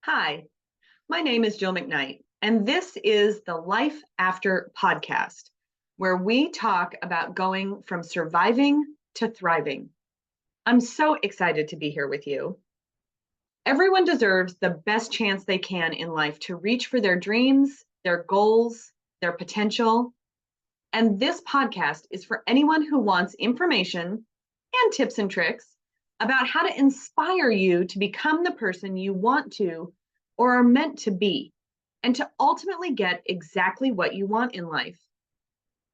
Hi, my name is Jill McKnight, and this is the Life After podcast, where we talk about going from surviving to thriving. I'm so excited to be here with you. Everyone deserves the best chance they can in life to reach for their dreams, their goals, their potential. And this podcast is for anyone who wants information and tips and tricks about how to inspire you to become the person you want to or are meant to be, and to ultimately get exactly what you want in life.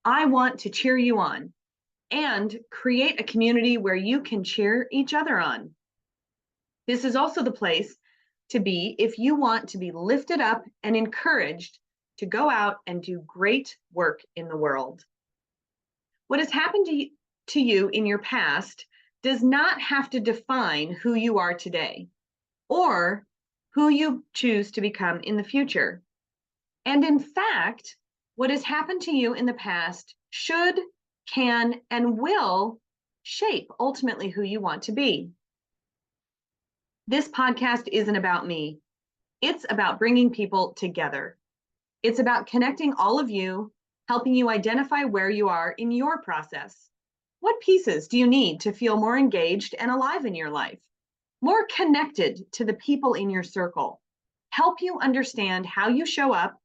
I want to cheer you on and create a community where you can cheer each other on. This is also the place to be if you want to be lifted up and encouraged to go out and do great work in the world. What has happened to you in your past does not have to define who you are today or who you choose to become in the future. And in fact, what has happened to you in the past should, can, and will shape ultimately who you want to be. This podcast isn't about me. It's about bringing people together. It's about connecting all of you, helping you identify where you are in your process. What pieces do you need to feel more engaged and alive in your life? More connected to the people in your circle, help you understand how you show up,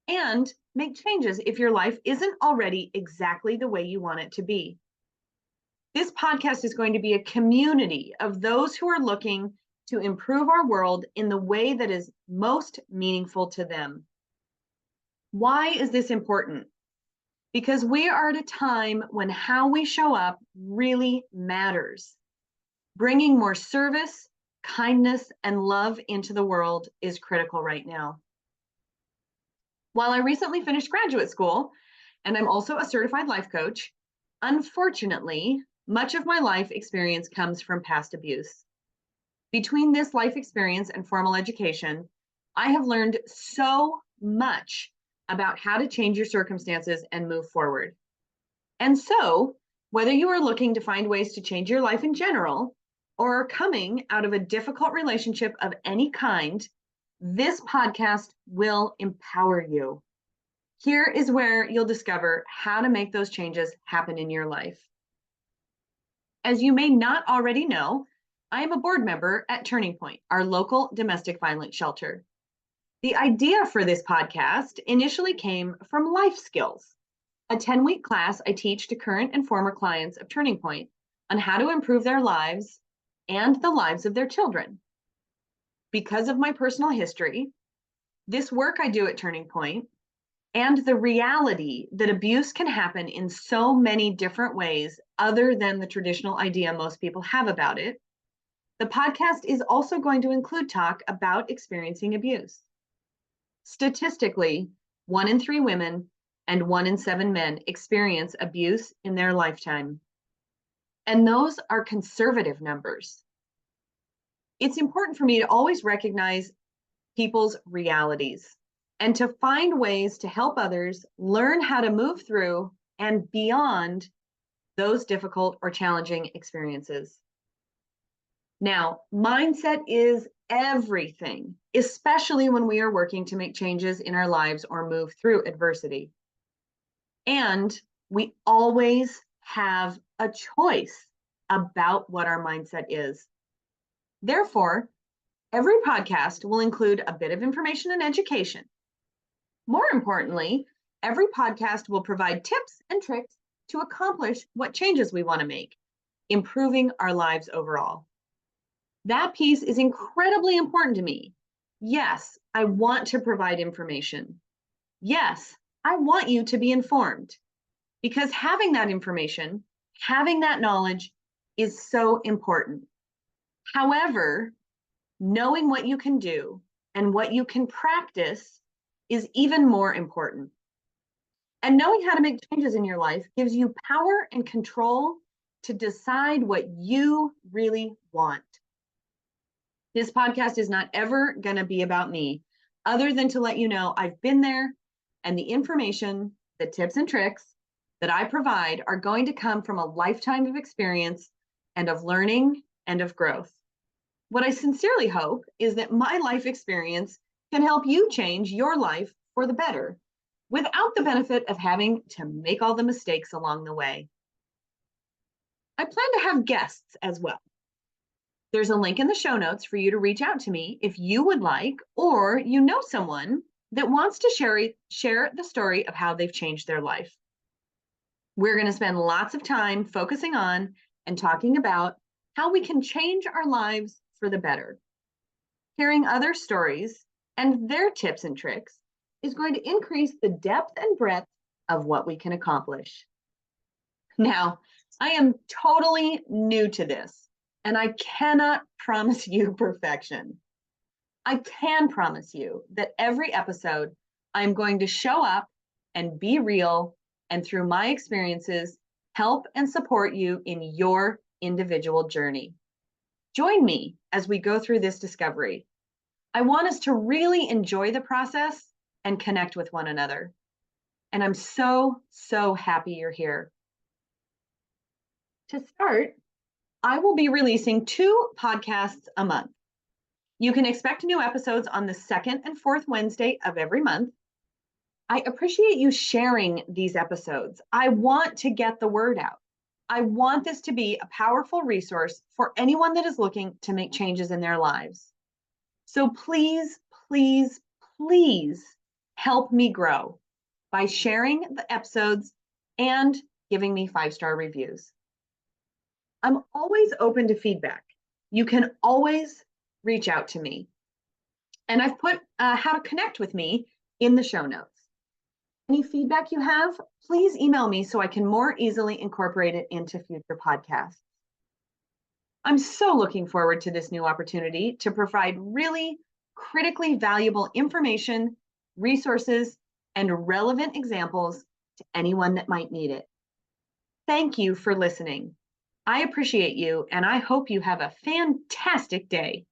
and make changes if your life isn't already exactly the way you want it to be. This podcast is going to be a community of those who are looking to improve our world in the way that is most meaningful to them. Why is this important? Because we are at a time when how we show up really matters. Bringing more service, kindness, and love into the world is critical right now. While I recently finished graduate school, and I'm also a certified life coach, unfortunately, much of my life experience comes from past abuse. Between this life experience and formal education, I have learned so much about how to change your circumstances and move forward. And so, whether you are looking to find ways to change your life in general, or are coming out of a difficult relationship of any kind, this podcast will empower you. Here is where you'll discover how to make those changes happen in your life. As you may not already know, I am a board member at Turning Point, our local domestic violence shelter. The idea for this podcast initially came from Life Skills, a 10-week class I teach to current and former clients of Turning Point on how to improve their lives and the lives of their children. Because of my personal history, this work I do at Turning Point, and the reality that abuse can happen in so many different ways other than the traditional idea most people have about it, the podcast is also going to include talk about experiencing abuse. Statistically, 1 in 3 women and 1 in 7 men experience abuse in their lifetime. And those are conservative numbers. It's important for me to always recognize people's realities and to find ways to help others learn how to move through and beyond those difficult or challenging experiences. Now, mindset is everything, especially when we are working to make changes in our lives or move through adversity. And we always have a choice about what our mindset is. Therefore, every podcast will include a bit of information and education. More importantly, every podcast will provide tips and tricks to accomplish what changes we want to make, improving our lives overall. That piece is incredibly important to me. Yes, I want to provide information. Yes, I want you to be informed, because having that information, having that knowledge is so important. However, knowing what you can do and what you can practice is even more important. And knowing how to make changes in your life gives you power and control to decide what you really want. This podcast is not ever going to be about me, other than to let you know I've been there, and the information, the tips and tricks that I provide are going to come from a lifetime of experience and of learning and of growth. What I sincerely hope is that my life experience can help you change your life for the better without the benefit of having to make all the mistakes along the way. I plan to have guests as well. There's a link in the show notes for you to reach out to me if you would like, or you know someone that wants to share the story of how they've changed their life. We're going to spend lots of time focusing on and talking about how we can change our lives for the better. Hearing other stories and their tips and tricks is going to increase the depth and breadth of what we can accomplish. Now, I am totally new to this, and I cannot promise you perfection. I can promise you that every episode, I'm going to show up and be real, and through my experiences, help and support you in your individual journey. Join me as we go through this discovery. I want us to really enjoy the process and connect with one another. And I'm so, so happy you're here. To start, I will be releasing 2 podcasts a month. You can expect new episodes on the 2nd and 4th Wednesday of every month. I appreciate you sharing these episodes. I want to get the word out. I want this to be a powerful resource for anyone that is looking to make changes in their lives. So please, please, please help me grow by sharing the episodes and giving me 5-star reviews. I'm always open to feedback. You can always reach out to me. And I've put how to connect with me in the show notes. Any feedback you have, please email me so I can more easily incorporate it into future podcasts. I'm so looking forward to this new opportunity to provide really critically valuable information, resources, and relevant examples to anyone that might need it. Thank you for listening. I appreciate you, and I hope you have a fantastic day.